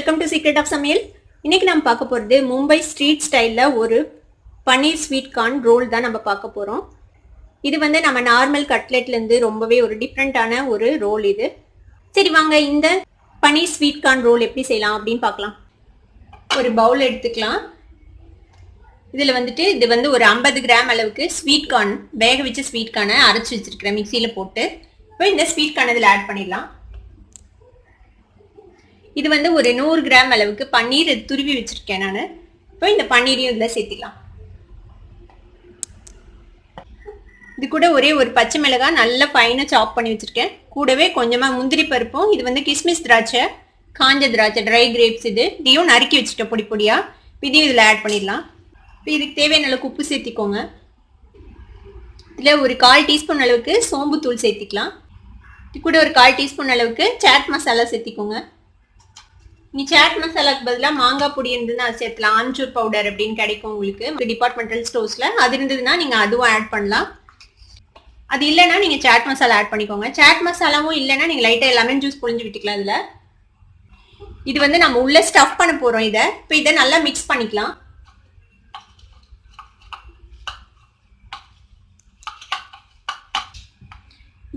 Welcome to secret of சமையல். இன்னைக்கு நம்ம பார்க்க போகிறது மும்பை ஸ்ட்ரீட் ஸ்டைலில் ஒரு பன்னீர் ஸ்வீட் கார்ன் ரோல் தான் நம்ம பார்க்க போகிறோம். இது வந்து நம்ம நார்மல் கட்லெட்லேருந்து ரொம்பவே ஒரு டிஃப்ரெண்ட்டான ஒரு ரோல் இது. சரி வாங்க இந்த பன்னீர் ஸ்வீட் கார்ன் ரோல் எப்படி செய்யலாம் அப்படின்னு பார்க்கலாம். ஒரு பவுல் எடுத்துக்கலாம். இதில் வந்துட்டு இது வந்து ஒரு 50 கிராம் அளவுக்கு ஸ்வீட் கார்ன், வேக வச்ச ஸ்வீட் கார்னை அரைச்சி வச்சிருக்கிறேன் மிக்சியில் போட்டு. இப்போ இந்த ஸ்வீட் கார்ன் இதில் ஆட் பண்ணிடலாம். இது வந்து ஒரு 100 கிராம் அளவுக்கு பன்னீர் துருவி வச்சிருக்கேன் நான். இப்போ இந்த பன்னீரையும் இதில் சேர்த்திடலாம். இது கூட ஒரே ஒரு பச்சை மிளகாய் நல்லா ஃபைனாக சாப் பண்ணி வச்சிருக்கேன். கூடவே கொஞ்சமாக முந்திரி பருப்பும், இது வந்து கிஸ்மிஸ் திராட்சை, காஞ்ச திராட்சை, ட்ரை கிரேப்ஸ், இதையும் நறுக்கி வச்சுட்டேன் பொடி பொடியாக. இதையும் இதில் ஆட் பண்ணிடலாம். இப்போ இதுக்கு தேவையான அளவுக்கு உப்பு சேர்த்திக்கோங்க. இதில் ஒரு 1/4 டீஸ்பூன் அளவுக்கு சோம்புத்தூள் சேர்த்திக்கலாம். இது கூட ஒரு 1/4 டீஸ்பூன் அளவுக்கு சாட் மசாலா சேர்த்திக்கோங்க. நீ சாட் மசாலாக்கு பதிலாக மாங்காய் பொடி இருந்ததுன்னா அது சேர்த்துலாம். ஆம்ச்சூர் பவுடர் அப்படின்னு கிடைக்கும் உங்களுக்கு டிபார்ட்மெண்டல் ஸ்டோர்ஸில். அது இருந்ததுன்னா நீங்கள் அதுவும் ஆட் பண்ணலாம். அது இல்லைன்னா நீங்கள் சாட் மசாலா ஆட் பண்ணிக்கோங்க. சாட் மசாலாவும் இல்லைன்னா நீங்கள் லைட்டாக லெமன் ஜூஸ் புழிஞ்சு விட்டுக்கலாம் இதில். இது வந்து நம்ம உள்ளே ஸ்டஃப் பண்ண போகிறோம் இதை. இப்போ இதை நல்லா மிக்ஸ் பண்ணிக்கலாம்.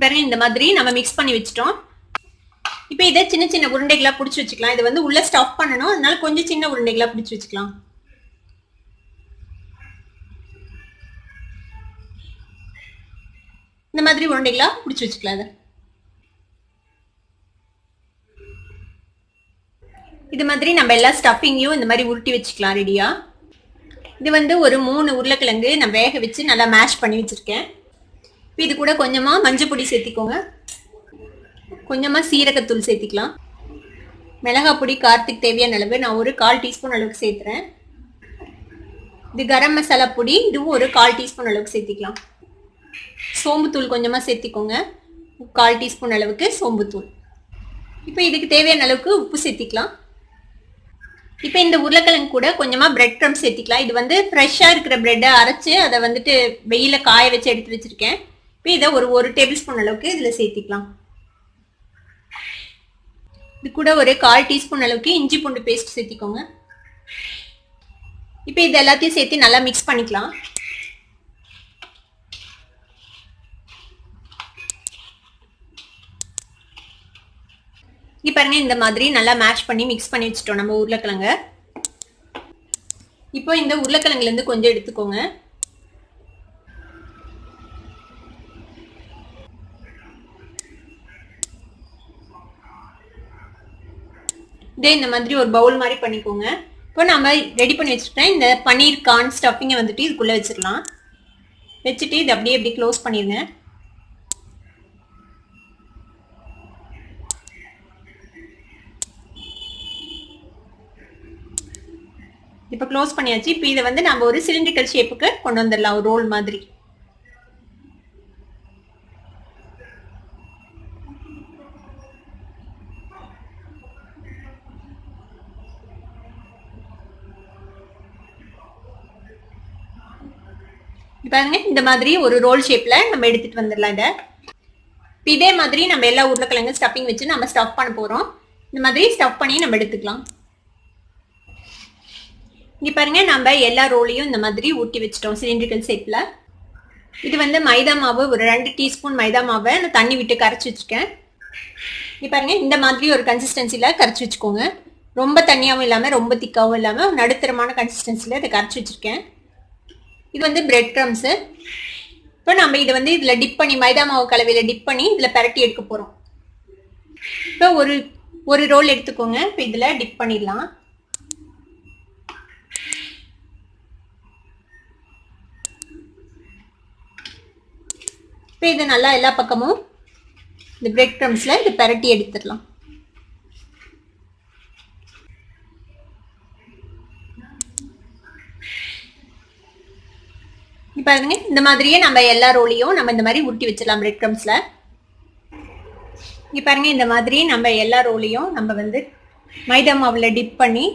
பாருங்க, இந்த மாதிரி நம்ம மிக்ஸ் பண்ணி வச்சுட்டோம். இப்போ இதை சின்ன சின்ன உருண்டைகளாக பிடிச்சி வச்சுக்கலாம். இது வந்து உள்ளே ஸ்டஃப் பண்ணணும், அதனால கொஞ்சம் சின்ன உருண்டைகளாக பிடிச்சி வச்சுக்கலாம். இந்த மாதிரி உருண்டைகளாக பிடிச்சி வச்சுக்கலாம். இது மாதிரி நம்ம எல்லா ஸ்டஃபிங்கையும் இந்த மாதிரி உருட்டி வச்சுக்கலாம் ரெடியா. இது வந்து ஒரு 3 உருளைக்கிழங்கு நான் வேக வச்சு நல்லா மேஷ் பண்ணி வச்சுருக்கேன். இப்போ இது கூட கொஞ்சமாக மஞ்சள் பொடி சேர்த்திக்கோங்க. கொஞ்சமாக சீரகத்தூள் சேர்த்திக்கலாம். மிளகாய் பொடி காரத்துக்கு தேவையான அளவு நான் ஒரு 1/4 டீஸ்பூன் அளவுக்கு சேர்த்துறேன். இது கரம் மசாலா பொடி, இதுவும் ஒரு 1/4 டீஸ்பூன் அளவுக்கு சேர்த்திக்கலாம். சோம்புத்தூள் கொஞ்சமாக சேர்த்திக்கோங்க, 1/4 டீஸ்பூன் அளவுக்கு சோம்புத்தூள். இப்போ இதுக்கு தேவையான அளவுக்கு உப்பு சேர்த்திக்கலாம். இப்போ இந்த உருளைக்கிழங்கு கூட கொஞ்சமாக பிரெட் க்ரம்ஸ் சேர்த்திக்கலாம். இது வந்து ஃப்ரெஷ்ஷாக இருக்கிற பிரெட்டை அரைச்சி அதை வந்துட்டு வெயிலில் காய வச்சு எடுத்து வச்சுருக்கேன். இப்போ இதை ஒரு டேபிள் ஸ்பூன் அளவுக்கு இதில் சேர்த்திக்கலாம். இது கூட ஒரு 1/4 டீஸ்பூன் அளவுக்கு இஞ்சி பூண்டு பேஸ்ட் சேர்த்திக்கோங்க. இப்போ இது எல்லாத்தையும் சேர்த்து நல்லா மிக்ஸ் பண்ணிக்கலாம். இப்போ பாருங்க, இந்த மாதிரி நல்லா மேஷ் பண்ணி மிக்ஸ் பண்ணி வச்சுட்டோம் நம்ம உருளைக்கிழங்க. இப்போ இந்த உருளைக்கிழங்குலேருந்து கொஞ்சம் எடுத்துக்கோங்க. இதே இந்த மாதிரி ஒரு பவுல் மாதிரி பண்ணிக்கோங்க. இப்போ நம்ம ரெடி பண்ணி வச்சுட்டேன். இந்த பன்னீர் கார்ன் ஸ்டஃபிங்கை வந்துட்டு இதுக்குள்ளே வச்சிடலாம். வச்சுட்டு இது அப்படியே எப்படி க்ளோஸ் பண்ணிடுங்க. இப்போ க்ளோஸ் பண்ணியாச்சு. இப்போ இதை வந்து நம்ம ஒரு சிலிண்ட்ரிக்கல் ஷேப்புக்கு கொண்டு வந்துடலாம், ஒரு ரோல் மாதிரி. பாருங்க, இந்த மாதிரி ஒரு ரோல் ஷேப்ல நம்ம எடுத்துட்டு வந்துடலாம். இதே மாதிரி நம்ம எல்லா உருளைக்கிழங்கு ஸ்டஃபிங் வச்சு நம்ம ஸ்டஃப் பண்ண போறோம். இந்த மாதிரி ஸ்டஃப் பண்ணி நம்ம எடுத்துக்கலாம். இங்க பாருங்க, நம்ம எல்லா ரோலையும் இந்த மாதிரி ஊட்டி வச்சிட்டோம் சிலிண்ட்ரிக்கல் ஷேப்ல. இது வந்து மைதா மாவு, ஒரு 2 டீஸ்பூன் மைதா மாவை நான் தண்ணி விட்டு கரைச்சி வச்சிருக்கேன். இங்க பாருங்க, இந்த மாதிரி ஒரு கன்சிஸ்டன்சில கரைச்சி வச்சுக்கோங்க. ரொம்ப தண்ணியாவும் இல்லாம ரொம்ப திக்காவும் இல்லாம நடுத்தரமான கன்சிஸ்டன்சில இதை கரைச்சி வச்சிருக்கேன். இது வந்து பிரெட் க்ரம்ஸ். இப்போ நம்ம இதை வந்து இதில் டிப் பண்ணி, மைதா மாவு கலவையில் டிப் பண்ணி இதில் பரட்டி எடுக்க போகிறோம். இப்போ ஒரு ரோல் எடுத்துக்கோங்க. இப்போ இதில் டிப் பண்ணிடலாம். இப்போ இதை நல்லா எல்லா பக்கமும் இந்த பிரெட் க்ரம்ஸில் இதை பரட்டி எடுத்துடலாம். பாருங்க, இந்த மாதிரியே நம்ம எல்லா ரோலையும் நம்ம இந்த மாதிரி உருட்டி வச்சிடலாம் பிரெட் க்ரம்ஸ்ல. இங்க பாருங்க, இந்த மாதிரி நம்ம எல்லா ரோலையும் நம்ம வந்து மைதா மாவுல டிப் பண்ணி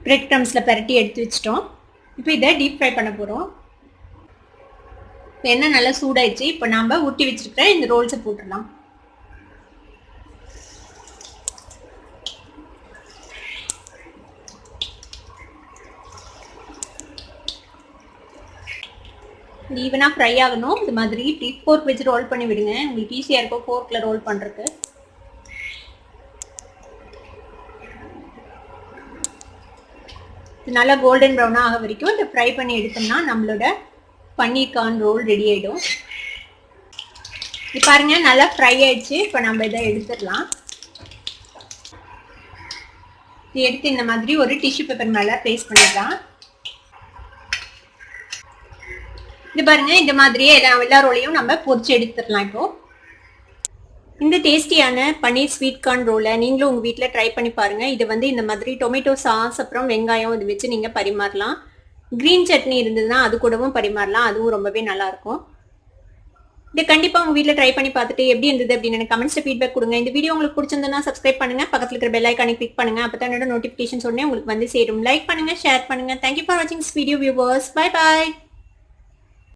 பிரெட் க்ரம்ஸ்ல பரட்டி எடுத்து வச்சிட்டோம். இப்போ இதை டீப் ஃப்ரை பண்ண போறோம். எண்ணெய் நல்லா சூடாயிடுச்சு. இப்போ நம்ம உருட்டி வச்சிருக்கிற இந்த ரோல்ஸை போட்டுடலாம். ஈவனா ஃப்ரை ஆகணும். இந்த மாதிரி ஃபோர்க் வச்சு ரோல் பண்ணி விடுங்க. உங்களுக்கு ஈஸியா இருக்கும் ஃபோர்க்ல ரோல் பண்றதுக்கு. நல்லா கோல்டன் ப்ரௌன் ஆக வரைக்கும் இதை ஃப்ரை பண்ணி எடுத்தோம்னா நம்மளோட பன்னீர் கார்ன் ரோல் ரெடி ஆயிடும். இது பாருங்க நல்லா ஃப்ரை ஆயிடுச்சு. இப்போ நம்ம இதை எடுத்துடலாம். இது எடுத்து இந்த மாதிரி ஒரு டிஷ்யூ பேப்பர் மேல பிளேஸ் பண்ணிடலாம். இது பாருங்க இந்த மாதிரியே எல்லா ரோலையும் நம்ம பொரிச்சு எடுத்துடலாம். இப்போ இந்த டேஸ்டியான பன்னீர் ஸ்வீட் கார்ன் ரோலை நீங்களும் உங்க வீட்டில் ட்ரை பண்ணி பாருங்க. இது வந்து இந்த மாதிரி டொமேட்டோ சாஸ் அப்புறம் வெங்காயம் இது வச்சு நீங்க பரிமாறலாம். கிரீன் சட்னி இருந்ததுன்னா அது கூடவும் பரிமாறலாம். அதுவும் ரொம்பவே நல்லா இருக்கும். இதை கண்டிப்பா உங்க வீட்டில் ட்ரை பண்ணி பார்த்துட்டு எப்படி இருந்தது அப்படின்னு எனக்கு கமெண்ட்ஸ்ல ஃபீட்பேக் கொடுங்க. இந்த வீடியோ உங்களுக்கு பிடிச்சிருந்ததுன்னா சப்ஸ்கிரைப் பண்ணுங்க, பக்கத்துல இருக்கிற பெல் ஐகானை கிளிக் பண்ணுங்க. அப்பதான் என்னோட நோட்டிபிகேஷன்ஸ் உடனே உங்களுக்கு வந்து சேரும். லைக் பண்ணுங்க, ஷேர் பண்ணுங்க. தேங்க்யூ ஃபார் வாட்சிங் this video viewers. Bye bye.